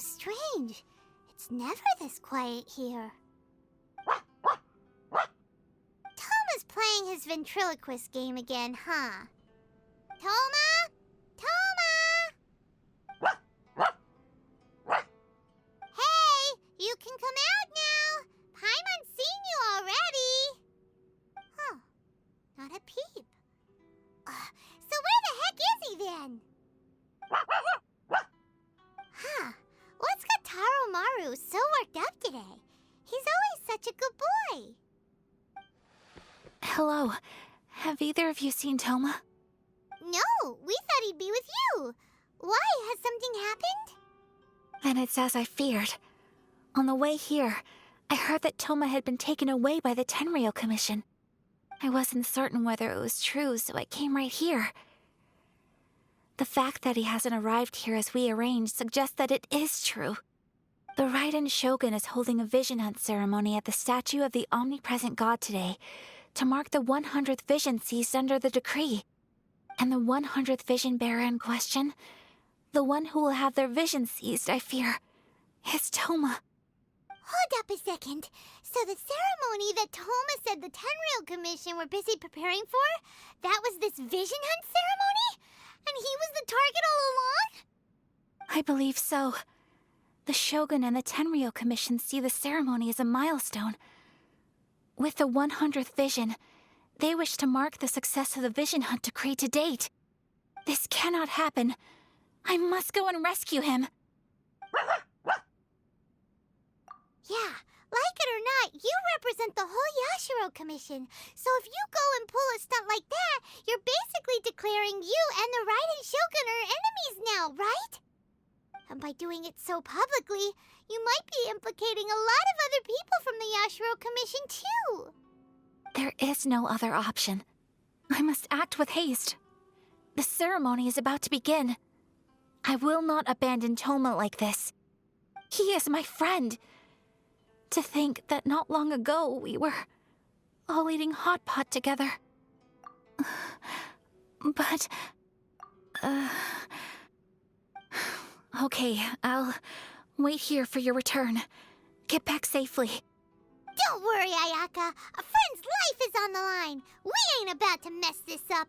strange. It's never this quiet here. Toma's playing his ventriloquist game again, huh? Toma? Toma! Hey, you can come out now. Paimon's seen you already. Huh, not a peep. So where the heck is he then? Huh, what's got Taro Maru so worked up today? He's always such a good boy. Hello. Have either of you seen Toma? No, we thought he'd be with you. Why? Has something happened? Then it's as I feared. On the way here, I heard that Toma had been taken away by the Tenryou Commission. I wasn't certain whether it was true, so I came right here. The fact that he hasn't arrived here as we arranged suggests that it is true. The Raiden Shogun is holding a vision hunt ceremony at the statue of the omnipresent god today to mark the 100th vision seized under the decree. And the 100th vision bearer in question, the one who will have their vision seized, I fear, is Toma. Hold up a second. So the ceremony that Toma said the Tenryou Commission were busy preparing for, that was this vision hunt ceremony? And he was the target all along? I believe so. The Shogun and the Tenryou Commission see the ceremony as a milestone. With the 100th vision, they wish to mark the success of the vision hunt decree to date. This cannot happen. I must go and rescue him. Yeah, like it or not, you represent the whole Yashiro Commission. So if you go and pull a stunt like that, you're basically declaring you and the Raiden Shogun are enemies now, right? And by doing it so publicly, you might be implicating a lot of other people from the Yashiro Commission too. There is no other option. I must act with haste. The ceremony is about to begin. I will not abandon Toma like this. He is my friend. To think that not long ago we were all eating hot pot together. But... Okay, I'll wait here for your return. Get back safely. Don't worry, Ayaka. A friend's life is on the line. We ain't about to mess this up.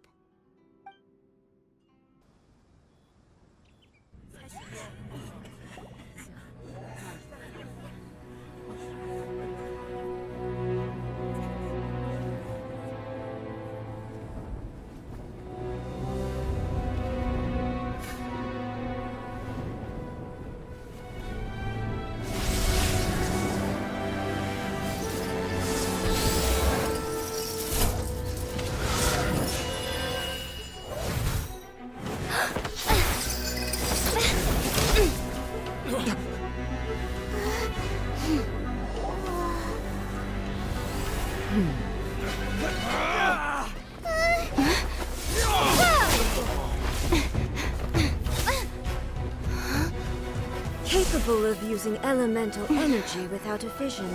Capable of using elemental energy without a vision.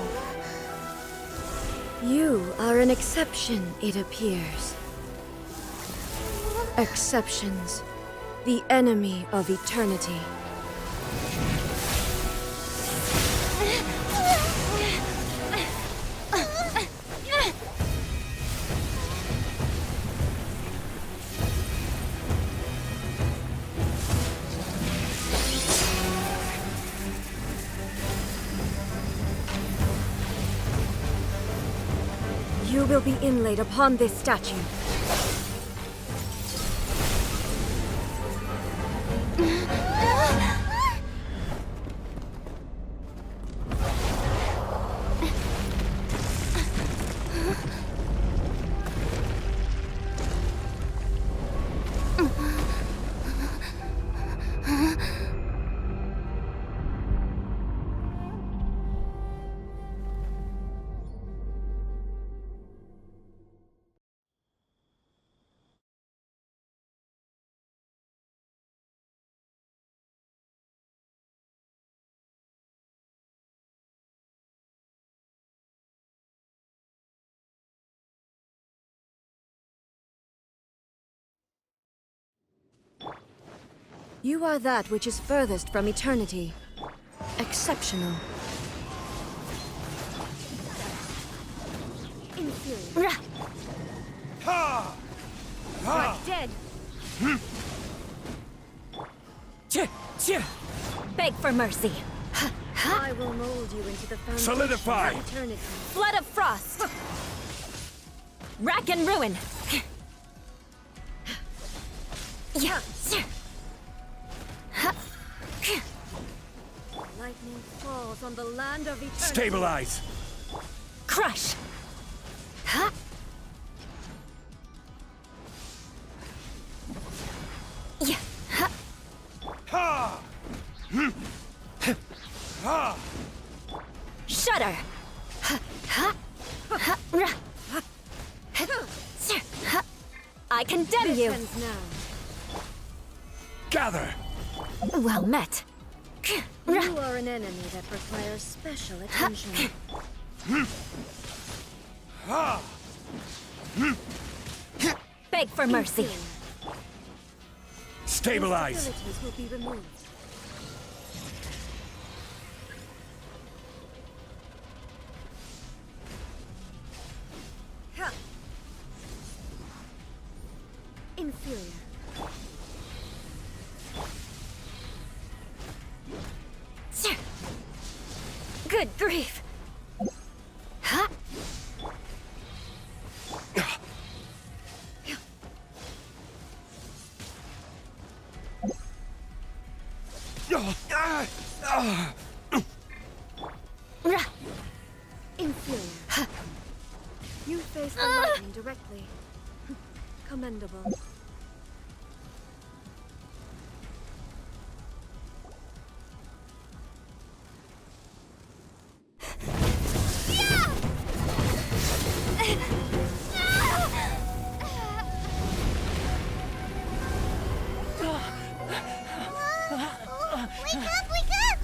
You are an exception, it appears. Exceptions, the enemy of eternity. You will be inlaid upon this statue. You are that which is furthest from eternity. Exceptional. Inferior. Ha! Right, dead. Beg for mercy. I will mold you into the foundation Solidify. of eternity. Flood of frost. Rack and ruin. Yeah. Lightning falls on the land of eternity. Stabilize. Crush. Ha. Yeah. Ha. Ha! Ha! Shudder. Ha. Ha. Ha. Ra. Ha. I condemn you. Ends now. Gather. Well met. You are an enemy that requires special attention. Ha! Beg for mercy. Stabilize. Abilities will be removed. Inferior. Good grief. Ha. Ra. Inferior. You face the lightning directly. Commendable. Wake up, wake up!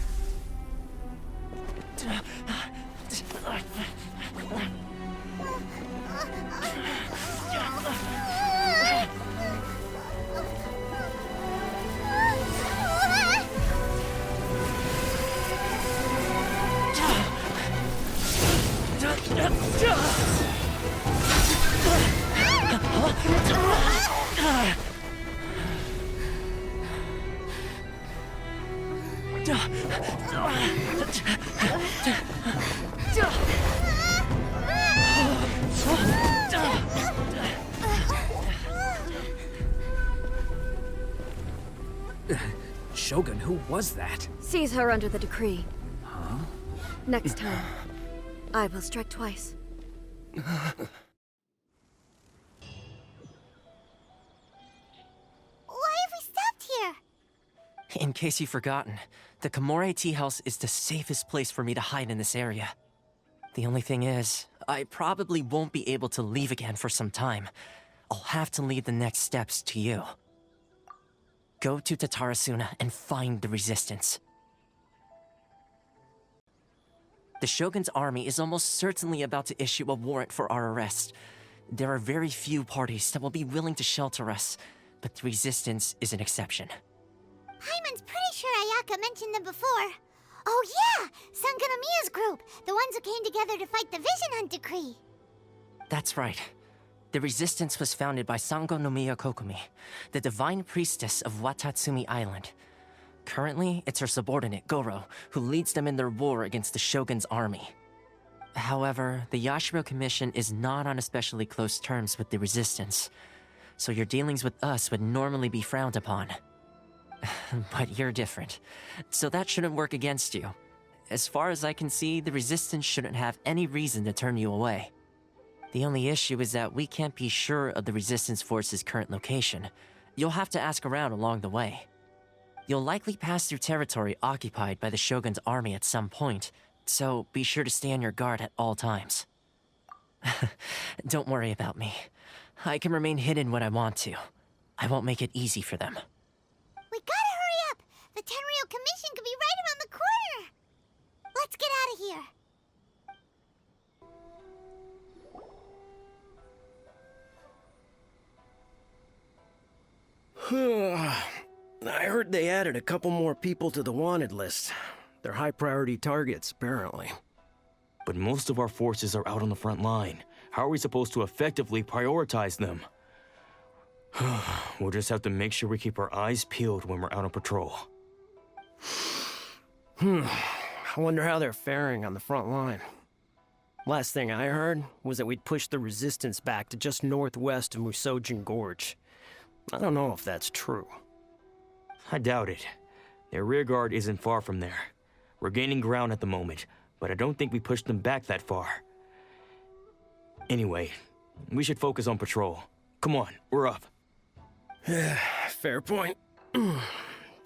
Shogun, who was that? Seize her under the decree. Huh? Next time, I will strike twice. Why have we stopped here? In case you've forgotten, the Komore Tea House is the safest place for me to hide in this area. The only thing is, I probably won't be able to leave again for some time. I'll have to leave the next steps to you. Go to Tatarasuna and find the resistance. The Shogun's army is almost certainly about to issue a warrant for our arrest. There are very few parties that will be willing to shelter us, but the resistance is an exception. Paimon's pretty sure Ayaka mentioned them before. Oh yeah! Sangonomiya's group! The ones who came together to fight the Vision Hunt Decree! That's right. The resistance was founded by Sango no Miya Kokumi, the divine priestess of Watatsumi Island. Currently, it's her subordinate, Goro, who leads them in their war against the Shogun's army. However, the Yashiro Commission is not on especially close terms with the resistance, so your dealings with us would normally be frowned upon. But you're different, so that shouldn't work against you. As far as I can see, the resistance shouldn't have any reason to turn you away. The only issue is that we can't be sure of the Resistance Force's current location. You'll have to ask around along the way. You'll likely pass through territory occupied by the Shogun's army at some point, so be sure to stay on your guard at all times. Don't worry about me. I can remain hidden when I want to. I won't make it easy for them. We gotta hurry up! The Tenryou Commission could be right around the corner! Let's get out of here! I heard they added a couple more people to the wanted list. They're high-priority targets, apparently. But most of our forces are out on the front line. How are we supposed to effectively prioritize them? We'll just have to make sure we keep our eyes peeled when we're out on patrol. I wonder how they're faring on the front line. Last thing I heard was that we'd pushed the resistance back to just northwest of Musojin Gorge. I don't know if that's true. I doubt it. Their rearguard isn't far from there. We're gaining ground at the moment, but I don't think we pushed them back that far. Anyway, we should focus on patrol. Come on, we're up. Fair point.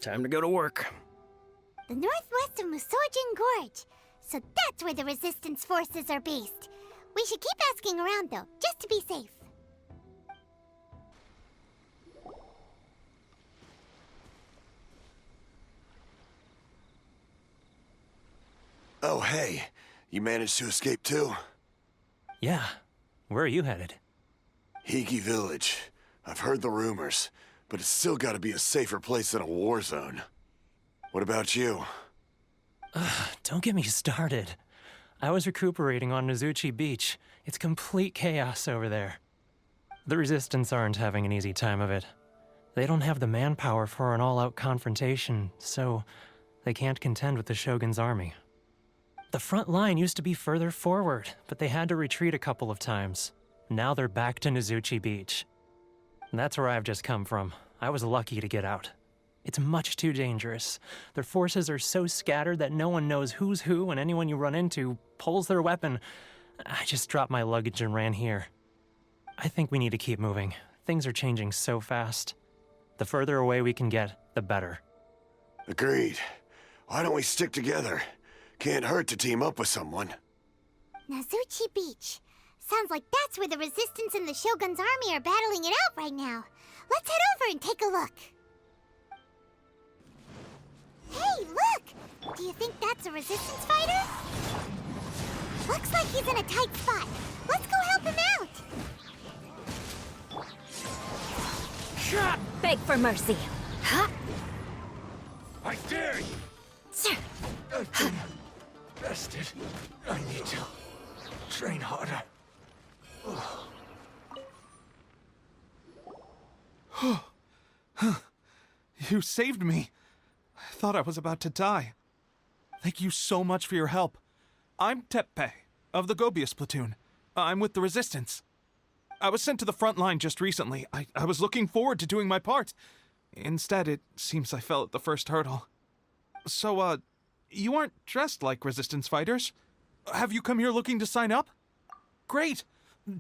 Time to go to work. The northwest of Musojin Gorge. So that's where the resistance forces are based. We should keep asking around, though, just to be safe. Oh, hey. You managed to escape too? Yeah. Where are you headed? Higi Village. I've heard the rumors, but it's still gotta be a safer place than a war zone. What about you? Don't get me started. I was recuperating on Nizuchi Beach. It's complete chaos over there. The Resistance aren't having an easy time of it. They don't have the manpower for an all-out confrontation, so they can't contend with the Shogun's army. The front line used to be further forward, but they had to retreat a couple of times. Now they're back to Nizuchi Beach. That's where I've just come from. I was lucky to get out. It's much too dangerous. Their forces are so scattered that no one knows who's who, and anyone you run into pulls their weapon. I just dropped my luggage and ran here. I think we need to keep moving. Things are changing so fast. The further away we can get, the better. Agreed. Why don't we stick together? Can't hurt to team up with someone. Nizuchi Beach. Sounds like that's where the Resistance and the Shogun's army are battling it out right now. Let's head over and take a look. Hey, look! Do you think that's a Resistance fighter? Looks like he's in a tight spot. Let's go help him out! Beg for mercy. Huh? I dare you! Sir. I've been bested. I need to train harder. You saved me. I thought I was about to die. Thank you so much for your help. I'm Teppei, of the Gobius platoon. I'm with the Resistance. I was sent to the front line just recently. I was looking forward to doing my part. Instead, it seems I fell at the first hurdle. So, you aren't dressed like Resistance fighters? Have you come here looking to sign up? Great!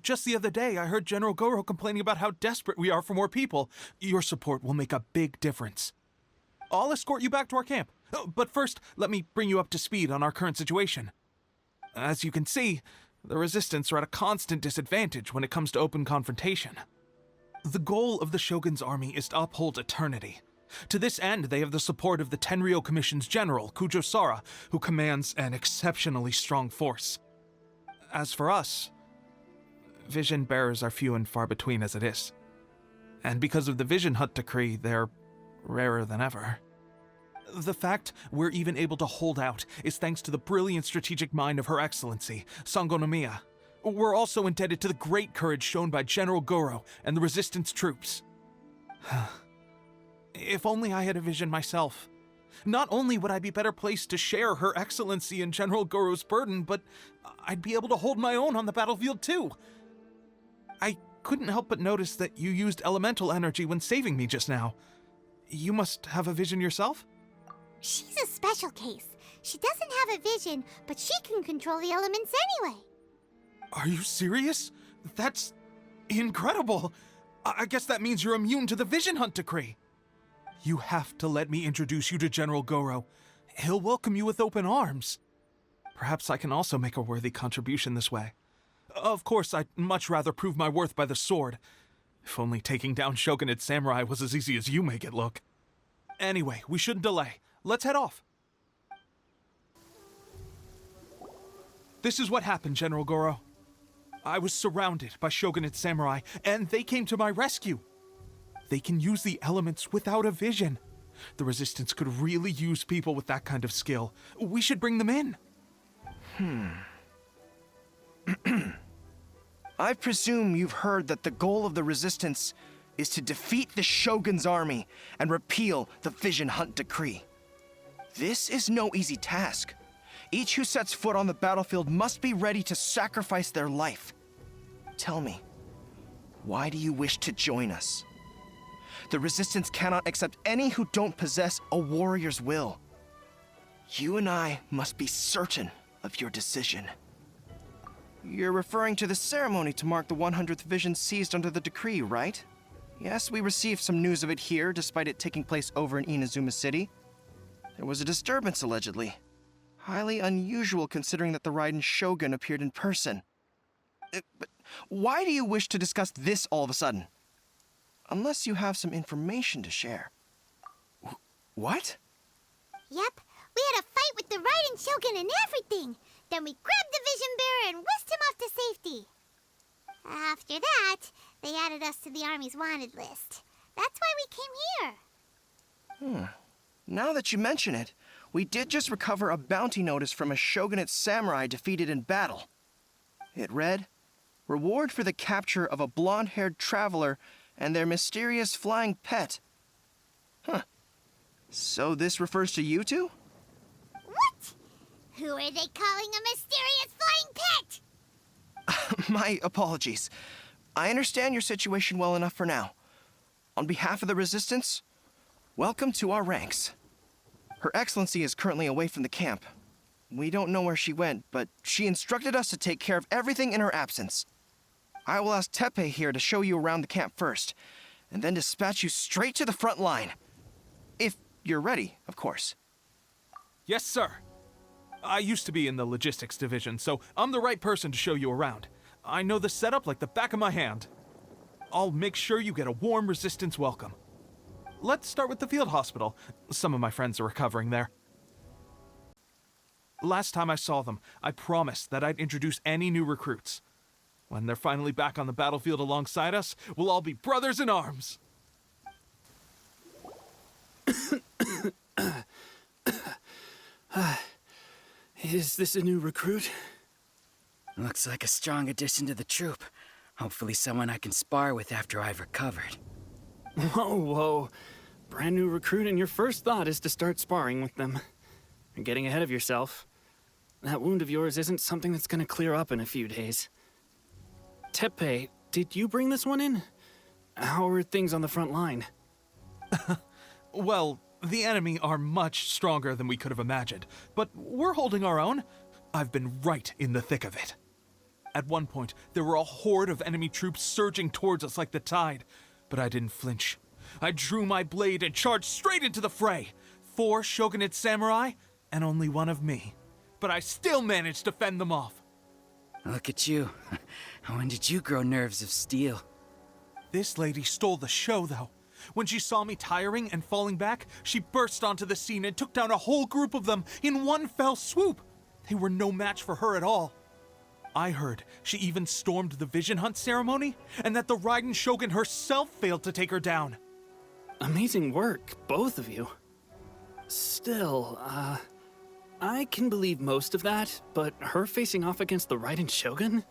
Just the other day, I heard General Goro complaining about how desperate we are for more people. Your support will make a big difference. I'll escort you back to our camp. But first, let me bring you up to speed on our current situation. As you can see, the Resistance are at a constant disadvantage when it comes to open confrontation. The goal of the Shogun's army is to uphold eternity. To this end, they have the support of the Tenryou Commission's general, Kujosara, who commands an exceptionally strong force. As for us, vision bearers are few and far between as it is. And because of the Vision Hut decree, they're rarer than ever. The fact we're even able to hold out is thanks to the brilliant strategic mind of Her Excellency, Sango Nomiya. We're also indebted to the great courage shown by General Goro and the Resistance troops. If only I had a vision myself. Not only would I be better placed to share Her Excellency and General Goro's burden, but I'd be able to hold my own on the battlefield too. I couldn't help but notice that you used elemental energy when saving me just now. You must have a vision yourself? She's a special case. She doesn't have a vision, but she can control the elements anyway. Are you serious? That's incredible. I guess that means you're immune to the Vision Hunt decree. You have to let me introduce you to General Goro. He'll welcome you with open arms. Perhaps I can also make a worthy contribution this way. Of course, I'd much rather prove my worth by the sword. If only taking down Shogunate samurai was as easy as you make it look. Anyway, we shouldn't delay. Let's head off. This is what happened, General Goro. I was surrounded by Shogunate samurai, and they came to my rescue. They can use the elements without a vision. The Resistance could really use people with that kind of skill. We should bring them in. I presume you've heard that the goal of the Resistance is to defeat the Shogun's army and repeal the Vision Hunt Decree. This is no easy task. Each who sets foot on the battlefield must be ready to sacrifice their life. Tell me, why do you wish to join us? The Resistance cannot accept any who don't possess a warrior's will. You and I must be certain of your decision. You're referring to the ceremony to mark the 100th Vision seized under the decree, right? Yes, we received some news of it here, despite it taking place over in Inazuma City. There was a disturbance, allegedly. Highly unusual considering that the Raiden Shogun appeared in person. But why do you wish to discuss this all of a sudden? Unless you have some information to share. What? Yep, we had a fight with the Raiden Shogun and everything. Then we grabbed the Vision Bearer and whisked him off to safety. After that, they added us to the Army's wanted list. That's why we came here. Now that you mention it, we did just recover a bounty notice from a shogunate samurai defeated in battle. It read, "Reward for the capture of a blonde-haired traveler and their mysterious flying pet." So this refers to you two? What? Who are they calling a mysterious flying pet? My apologies. I understand your situation well enough for now. On behalf of the Resistance, welcome to our ranks. Her Excellency is currently away from the camp. We don't know where she went, but she instructed us to take care of everything in her absence. I will ask Teppei here to show you around the camp first, and then dispatch you straight to the front line. If you're ready, of course. Yes, sir. I used to be in the logistics division, so I'm the right person to show you around. I know the setup like the back of my hand. I'll make sure you get a warm Resistance welcome. Let's start with the field hospital. Some of my friends are recovering there. Last time I saw them, I promised that I'd introduce any new recruits. When they're finally back on the battlefield alongside us, we'll all be brothers in arms. Is this a new recruit? Looks like a strong addition to the troop. Hopefully someone I can spar with after I've recovered. Whoa. Brand new recruit and your first thought is to start sparring with them. You're getting ahead of yourself. That wound of yours isn't something that's gonna clear up in a few days. Teppei, did you bring this one in? How are things on the front line? Well, the enemy are much stronger than we could have imagined, but we're holding our own. I've been right in the thick of it. At one point, there were a horde of enemy troops surging towards us like the tide, but I didn't flinch. I drew my blade and charged straight into the fray. 4 shogunate samurai, and only one of me. But I still managed to fend them off. Look at you. When did you grow nerves of steel? This lady stole the show, though. When she saw me tiring and falling back, she burst onto the scene and took down a whole group of them in one fell swoop. They were no match for her at all. I heard she even stormed the Vision Hunt ceremony, and that the Raiden Shogun herself failed to take her down. Amazing work, both of you. Still, I can believe most of that, but her facing off against the Raiden Shogun?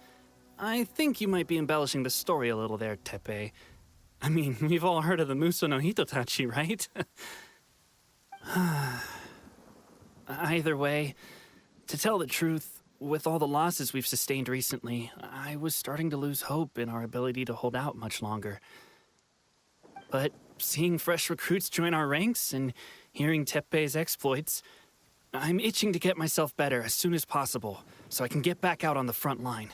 I think you might be embellishing the story a little there, Teppei. I mean, we've all heard of the Muso no Hitotachi, right? Either way, to tell the truth, with all the losses we've sustained recently, I was starting to lose hope in our ability to hold out much longer. But seeing fresh recruits join our ranks and hearing Teppei's exploits, I'm itching to get myself better as soon as possible so I can get back out on the front line.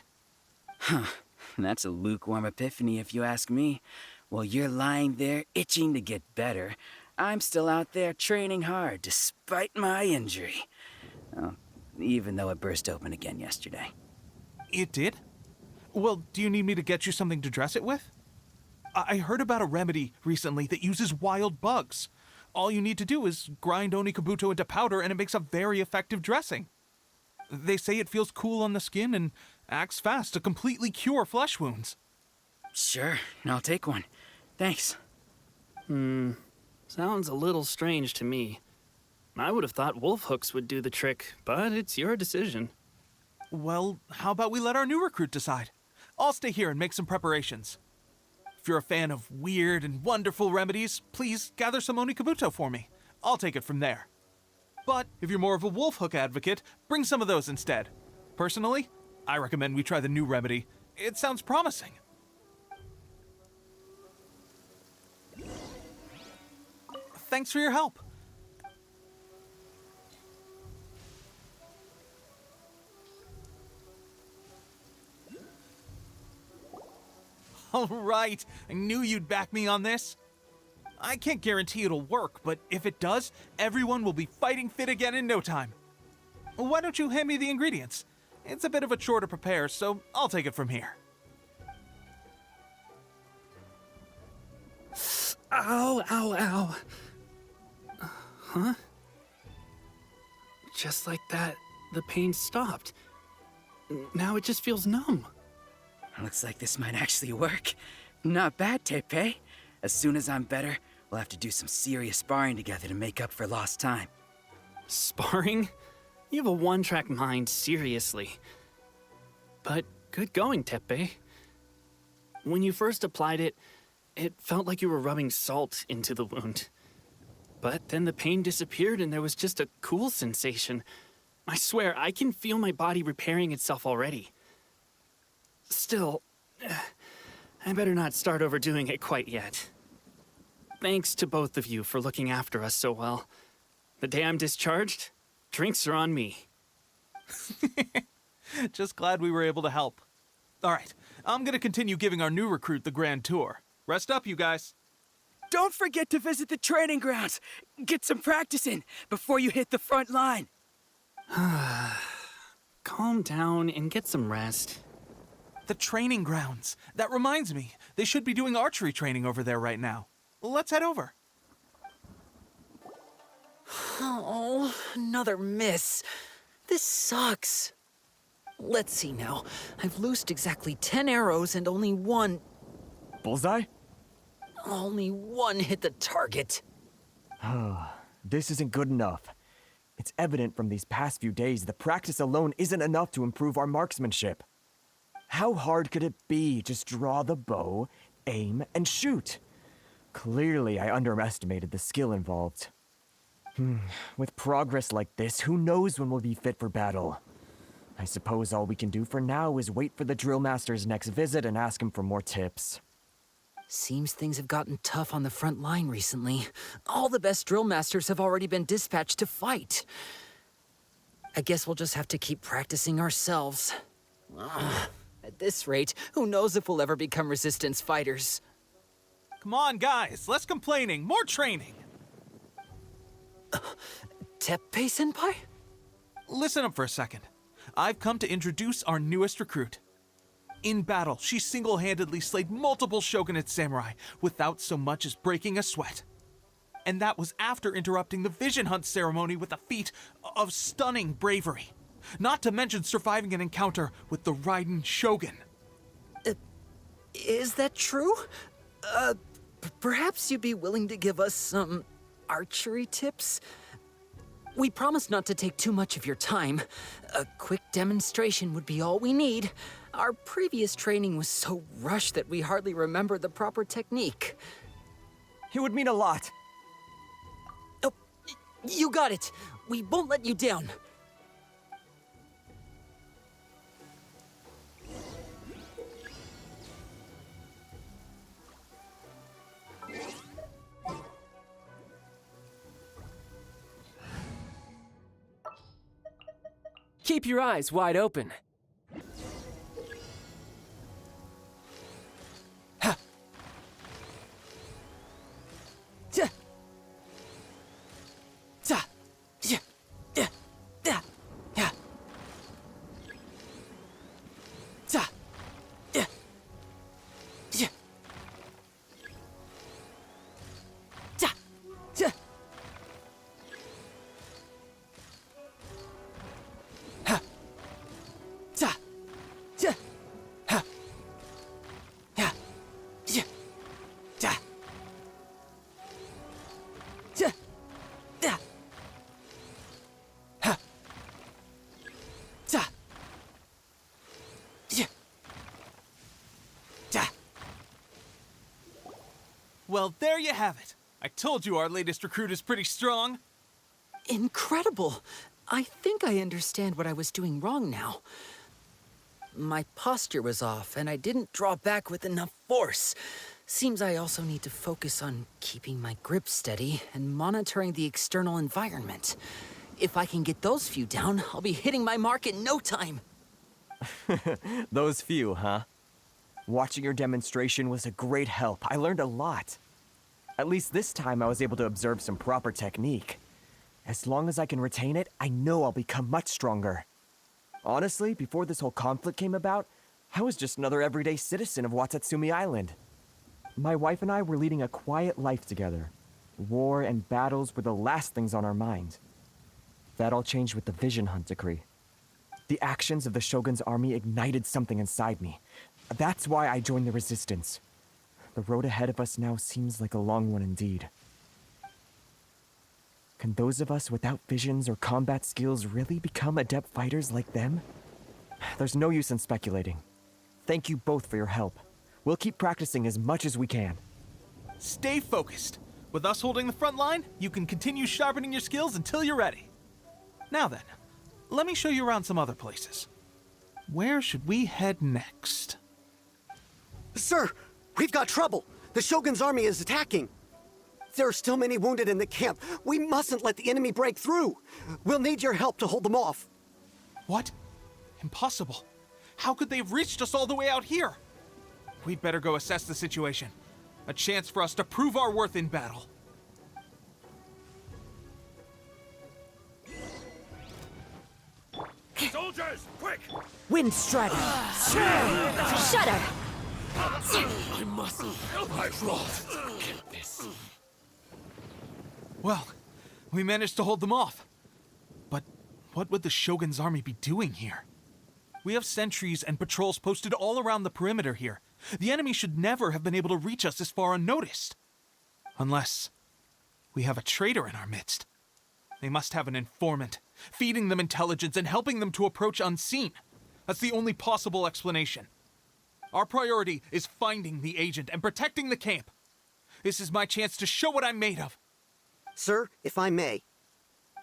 That's a lukewarm epiphany if you ask me. While you're lying there itching to get better, I'm still out there training hard despite my injury. Oh, even though it burst open again yesterday. It did? Well, do you need me to get you something to dress it with? I heard about a remedy recently that uses wild bugs. All you need to do is grind Onikabuto into powder and it makes a very effective dressing. They say it feels cool on the skin and acts fast to completely cure flesh wounds. Sure, I'll take one. Thanks. Sounds a little strange to me. I would have thought wolf hooks would do the trick, but it's your decision. Well, how about we let our new recruit decide? I'll stay here and make some preparations. If you're a fan of weird and wonderful remedies, please gather some Onikabuto for me. I'll take it from there. But if you're more of a wolf hook advocate, bring some of those instead. Personally, I recommend we try the new remedy. It sounds promising. Thanks for your help. All right, I knew you'd back me on this. I can't guarantee it'll work, but if it does, everyone will be fighting fit again in no time. Why don't you hand me the ingredients? It's a bit of a chore to prepare, so I'll take it from here. Ow, ow, ow. Huh? Just like that, the pain stopped. Now it just feels numb. Looks like this might actually work. Not bad, Tepe. As soon as I'm better, we'll have to do some serious sparring together to make up for lost time. Sparring? You have a one-track mind, seriously. But good going, Tepe. When you first applied it, it felt like you were rubbing salt into the wound. But then the pain disappeared and there was just a cool sensation. I swear, I can feel my body repairing itself already. Still, I better not start overdoing it quite yet. Thanks to both of you for looking after us so well. The day I'm discharged, drinks are on me. Just glad we were able to help. All right, I'm gonna continue giving our new recruit the grand tour. Rest up, you guys. Don't forget to visit the training grounds. Get some practice in before you hit the front line. Calm down and get some rest. The training grounds. That reminds me, they should be doing archery training over there right now. Let's head over. Oh, another miss. This sucks. Let's see now. I've loosed exactly 10 arrows and only one Bullseye? hit the target. This isn't good enough. It's evident from these past few days the practice alone isn't enough to improve our marksmanship. How hard could it be? Just draw the bow, aim, and shoot. Clearly, I underestimated the skill involved. With progress like this, who knows when we'll be fit for battle? I suppose all we can do for now is wait for the drill master's next visit and ask him for more tips. Seems things have gotten tough on the front line recently. All the best drill masters have already been dispatched to fight. I guess we'll just have to keep practicing ourselves. At this rate, who knows if we'll ever become resistance fighters. Come on, guys, less complaining, more training. Teppei-senpai? Listen up for a second. I've come to introduce our newest recruit. In battle, she single-handedly slayed multiple shogunate samurai without so much as breaking a sweat. And that was after interrupting the vision hunt ceremony with a feat of stunning bravery. Not to mention surviving an encounter with the Raiden Shogun. Is that true? Perhaps you'd be willing to give us some archery tips? We promise not to take too much of your time. A quick demonstration would be all we need. Our previous training was so rushed that we hardly remember the proper technique. It would mean a lot. Oh, you got it. We won't let you down. Keep your eyes wide open. Well, there you have it. I told you our latest recruit is pretty strong. Incredible! I think I understand what I was doing wrong now. My posture was off, and I didn't draw back with enough force. Seems I also need to focus on keeping my grip steady and monitoring the external environment. If I can get those few down, I'll be hitting my mark in no time. Those few, huh? Watching your demonstration was a great help. I learned a lot. At least this time I was able to observe some proper technique. As long as I can retain it, I know I'll become much stronger. Honestly, before this whole conflict came about, I was just another everyday citizen of Watatsumi Island. My wife and I were leading a quiet life together. War and battles were the last things on our mind. That all changed with the Vision Hunt decree. The actions of the Shogun's army ignited something inside me. That's why I joined the resistance. The road ahead of us now seems like a long one indeed. Can those of us without visions or combat skills really become adept fighters like them? There's no use in speculating. Thank you both for your help. We'll keep practicing as much as we can. Stay focused. With us holding the front line, you can continue sharpening your skills until you're ready. Now then, let me show you around some other places. Where should we head next? Sir, we've got trouble. The Shogun's army is attacking. There are still many wounded in the camp. We mustn't let the enemy break through. We'll need your help to hold them off. What? Impossible. How could they have reached us all the way out here? We'd better go assess the situation. A chance for us to prove our worth in battle. Soldiers, quick! Wind Strider! Shudder! I must. I won't get this. Well, we managed to hold them off. But what would the Shogun's army be doing here? We have sentries and patrols posted all around the perimeter here. The enemy should never have been able to reach us this far unnoticed. Unless we have a traitor in our midst. They must have an informant, feeding them intelligence and helping them to approach unseen. That's the only possible explanation. Our priority is finding the agent and protecting the camp. This is my chance to show what I'm made of. Sir, if I may,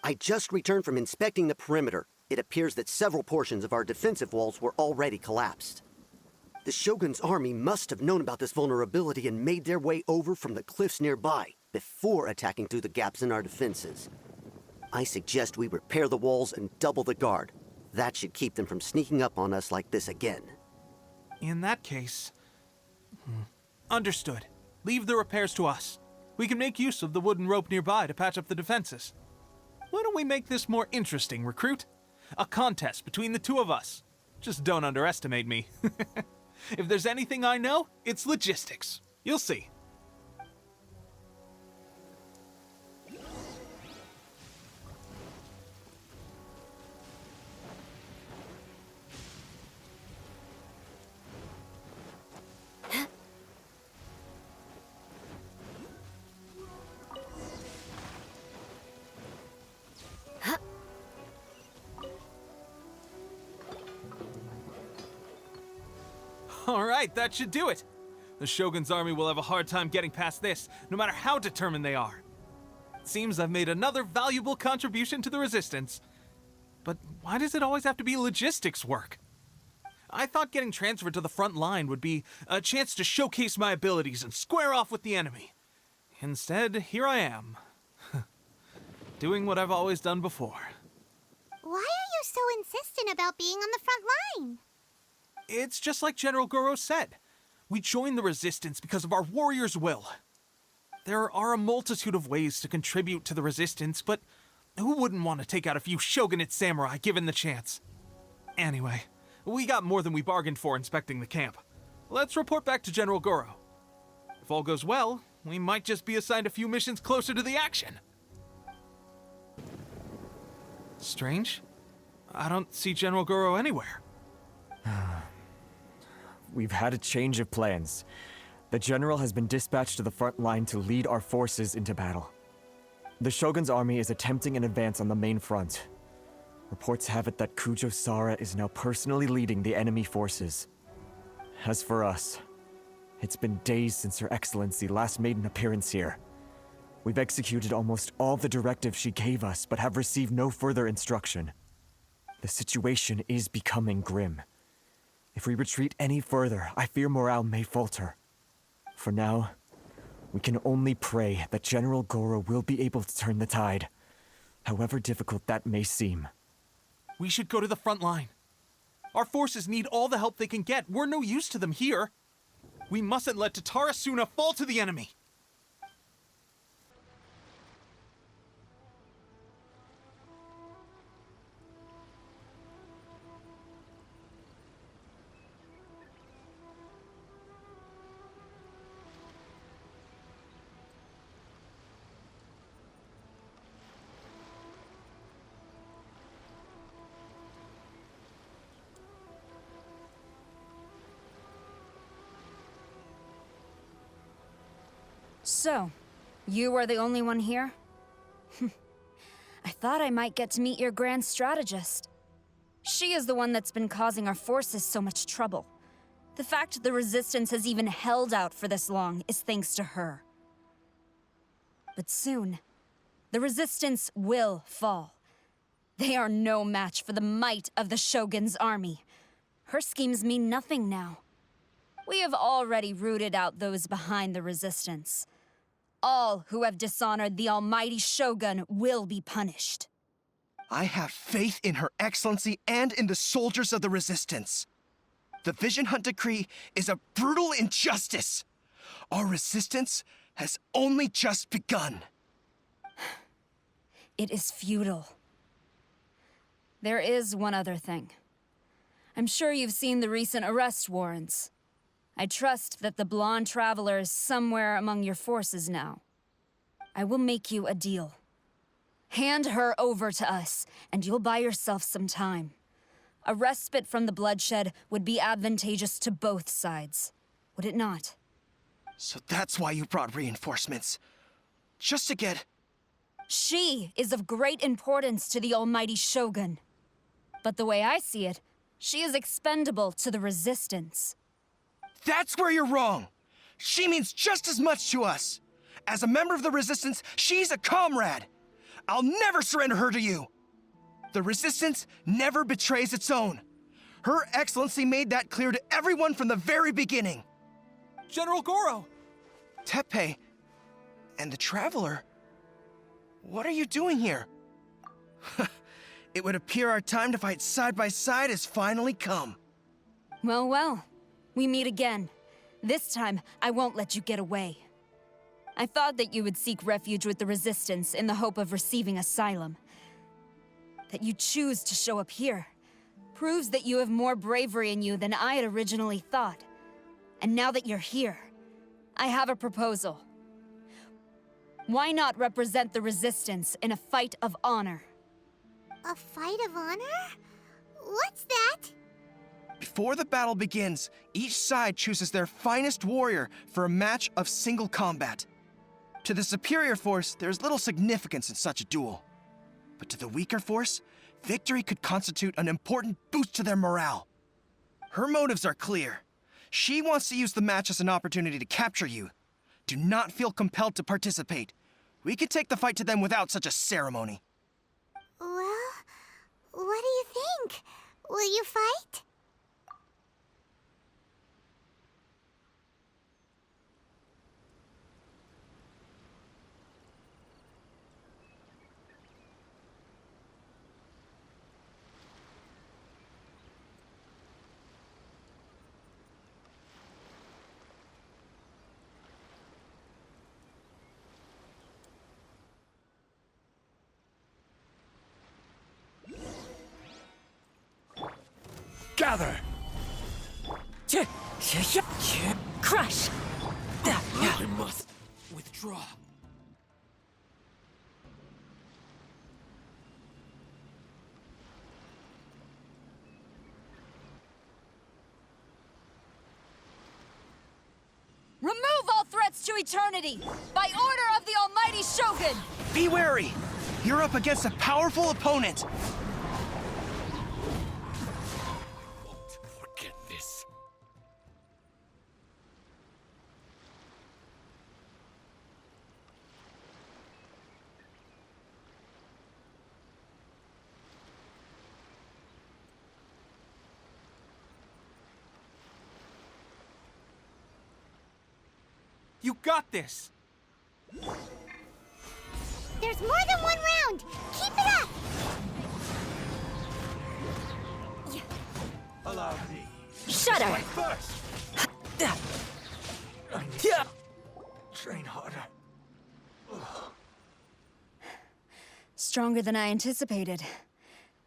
I just returned from inspecting the perimeter. It appears that several portions of our defensive walls were already collapsed. The Shogun's army must have known about this vulnerability and made their way over from the cliffs nearby before attacking through the gaps in our defenses. I suggest we repair the walls and double the guard. That should keep them from sneaking up on us like this again. In that case... Understood. Leave the repairs to us. We can make use of the wooden rope nearby to patch up the defenses. Why don't we make this more interesting, recruit? A contest between the two of us. Just don't underestimate me. If there's anything I know, it's logistics. You'll see. All right, that should do it. The Shogun's army will have a hard time getting past this, no matter how determined they are. It seems I've made another valuable contribution to the resistance. But why does it always have to be logistics work? I thought getting transferred to the front line would be a chance to showcase my abilities and square off with the enemy. Instead, here I am. Doing what I've always done before. Why are you so insistent about being on the front line? It's just like General Goro said. We joined the resistance because of our warrior's will. There are a multitude of ways to contribute to the resistance, but who wouldn't want to take out a few shogunate samurai given the chance? Anyway, we got more than we bargained for inspecting the camp. Let's report back to General Goro. If all goes well, we might just be assigned a few missions closer to the action. Strange. I don't see General Goro anywhere. We've had a change of plans. The general has been dispatched to the front line to lead our forces into battle. The Shogun's army is attempting an advance on the main front. Reports have it that Kujo Sara is now personally leading the enemy forces. As for us, it's been days since Her Excellency last made an appearance here. We've executed almost all the directives she gave us, but have received no further instruction. The situation is becoming grim. If we retreat any further, I fear morale may falter. For now, we can only pray that General Goro will be able to turn the tide, however difficult that may seem. We should go to the front line. Our forces need all the help they can get. We're no use to them here. We mustn't let Tatarasuna fall to the enemy. So, you are the only one here? I thought I might get to meet your grand strategist. She is the one that's been causing our forces so much trouble. The fact the Resistance has even held out for this long is thanks to her. But soon, the Resistance will fall. They are no match for the might of the Shogun's army. Her schemes mean nothing now. We have already rooted out those behind the Resistance. All who have dishonored the almighty Shogun will be punished. I have faith in Her Excellency and in the soldiers of the Resistance. The Vision Hunt Decree is a brutal injustice. Our resistance has only just begun. It is futile. There is one other thing. I'm sure you've seen the recent arrest warrants. I trust that the blonde traveler is somewhere among your forces now. I will make you a deal. Hand her over to us, and you'll buy yourself some time. A respite from the bloodshed would be advantageous to both sides, would it not? So that's why you brought reinforcements. Just to get... She is of great importance to the almighty Shogun. But the way I see it, she is expendable to the Resistance. That's where you're wrong! She means just as much to us! As a member of the Resistance, she's a comrade! I'll never surrender her to you! The Resistance never betrays its own. Her Excellency made that clear to everyone from the very beginning. General Goro! Teppei and the Traveler? What are you doing here? It would appear our time to fight side by side has finally come. Well, well. We meet again. This time, I won't let you get away. I thought that you would seek refuge with the Resistance in the hope of receiving asylum. That you choose to show up here proves that you have more bravery in you than I had originally thought. And now that you're here, I have a proposal. Why not represent the Resistance in a fight of honor? A fight of honor? What's that? Before the battle begins, each side chooses their finest warrior for a match of single combat. To the superior force, there's little significance in such a duel. But to the weaker force, victory could constitute an important boost to their morale. Her motives are clear. She wants to use the match as an opportunity to capture you. Do not feel compelled to participate. We can take the fight to them without such a ceremony. Well, what do you think? Will you fight? Gather! Crush! I must withdraw. Remove all threats to eternity! By order of the almighty Shogun! Be wary! You're up against a powerful opponent! Forget this. You got this! There's more than one round! Keep it up! Allow me. Shut her! First. Yeah. Train harder. Stronger than I anticipated.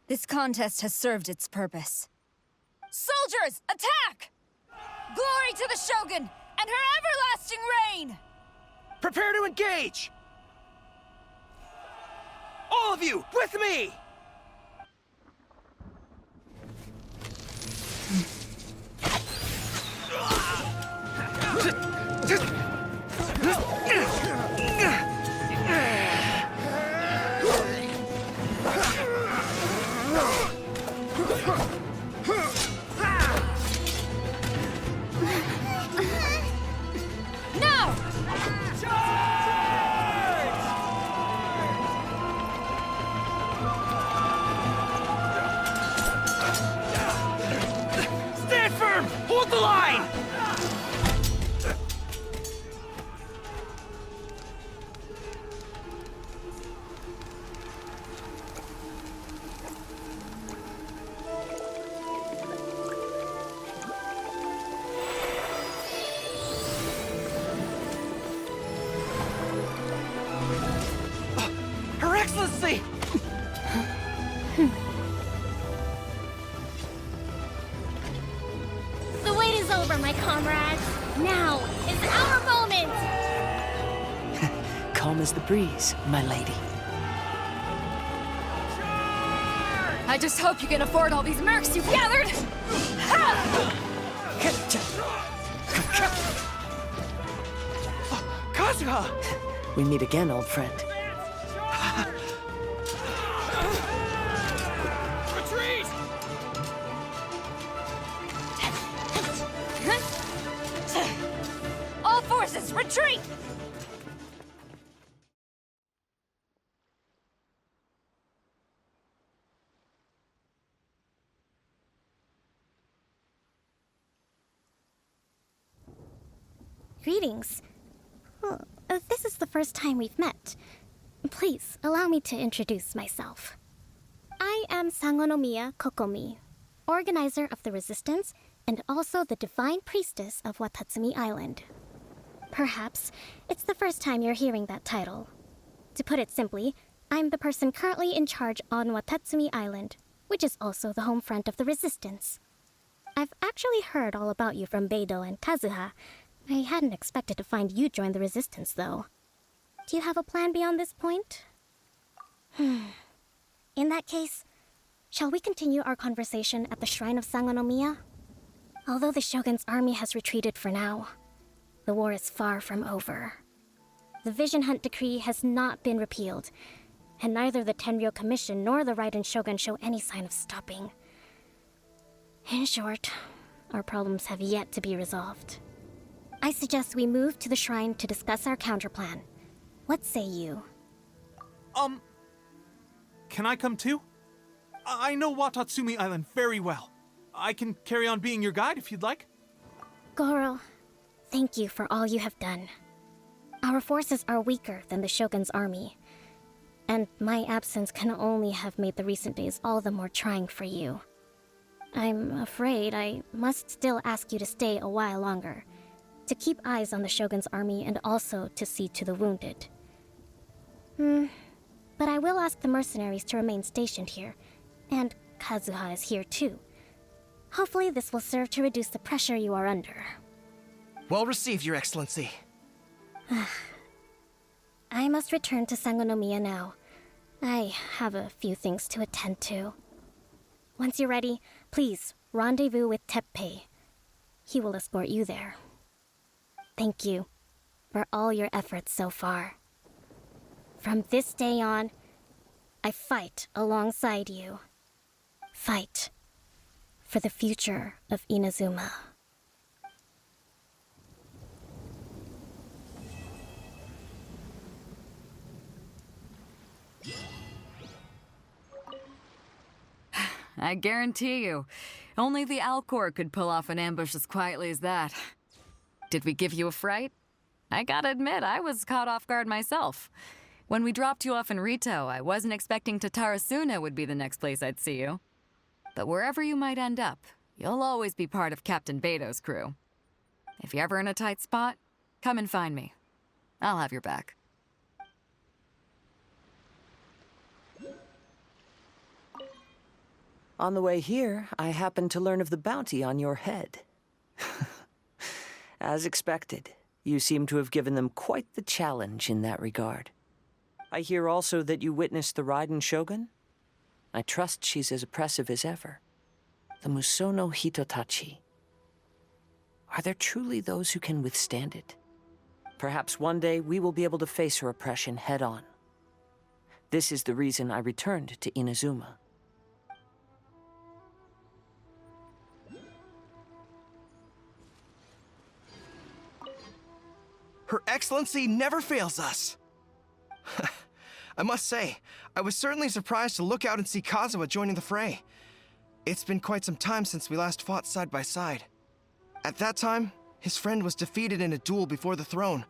This contest has served its purpose. Soldiers, attack! Glory to the Shogun and her everlasting reign! Prepare to engage! All of you, with me! No! Stand firm! Hold the line! Her Excellency! The wait is over, my comrades. Now is our moment! Calm as the breeze, my lady. I just hope you can afford all these mercs you've gathered! Kazuha! We meet again, old friend. Retreat! All forces, retreat! Greetings. Well, this is the first time we've met. Please, allow me to introduce myself. I am Sangonomiya Kokomi, organizer of the Resistance and also the Divine Priestess of Watatsumi Island. Perhaps it's the first time you're hearing that title. To put it simply, I'm the person currently in charge on Watatsumi Island, which is also the home front of the Resistance. I've actually heard all about you from Beidou and Kazuha. I hadn't expected to find you join the Resistance, though. Do you have a plan beyond this point? In that case, shall we continue our conversation at the Shrine of Sangonomiya? Although the Shogun's army has retreated for now, the war is far from over. The Vision Hunt Decree has not been repealed, and neither the Tenryou Commission nor the Raiden Shogun show any sign of stopping. In short, our problems have yet to be resolved. I suggest we move to the shrine to discuss our counterplan. What say you? Can I come too? I know Watatsumi Island very well. I can carry on being your guide if you'd like. Goro, thank you for all you have done. Our forces are weaker than the Shogun's army, and my absence can only have made the recent days all the more trying for you. I'm afraid I must still ask you to stay a while longer, to keep eyes on the Shogun's army and also to see to the wounded. But I will ask the mercenaries to remain stationed here, and Kazuha is here too. Hopefully this will serve to reduce the pressure you are under. Well received, Your Excellency. I must return to Sangonomiya now. I have a few things to attend to. Once you're ready, please rendezvous with Teppei. He will escort you there. Thank you for all your efforts so far. From this day on, I fight alongside you. Fight for the future of Inazuma. I guarantee you, only the Alcor could pull off an ambush as quietly as that. Did we give you a fright? I gotta admit, I was caught off guard myself. When we dropped you off in Rito, I wasn't expecting Tatarasuna would be the next place I'd see you. But wherever you might end up, you'll always be part of Captain Beto's crew. If you're ever in a tight spot, come and find me. I'll have your back. On the way here, I happened to learn of the bounty on your head. As expected, you seem to have given them quite the challenge in that regard. I hear also that you witnessed the Raiden Shogun? I trust she's as oppressive as ever. The Musono Hitotachi. Are there truly those who can withstand it? Perhaps one day we will be able to face her oppression head-on. This is the reason I returned to Inazuma. Her Excellency never fails us. I must say, I was certainly surprised to look out and see Kazuha joining the fray. It's been quite some time since we last fought side by side. At that time, his friend was defeated in a duel before the throne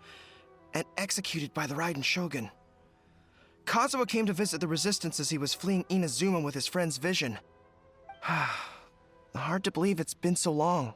and executed by the Raiden Shogun. Kazuha came to visit the Resistance as he was fleeing Inazuma with his friend's vision. Hard to believe it's been so long.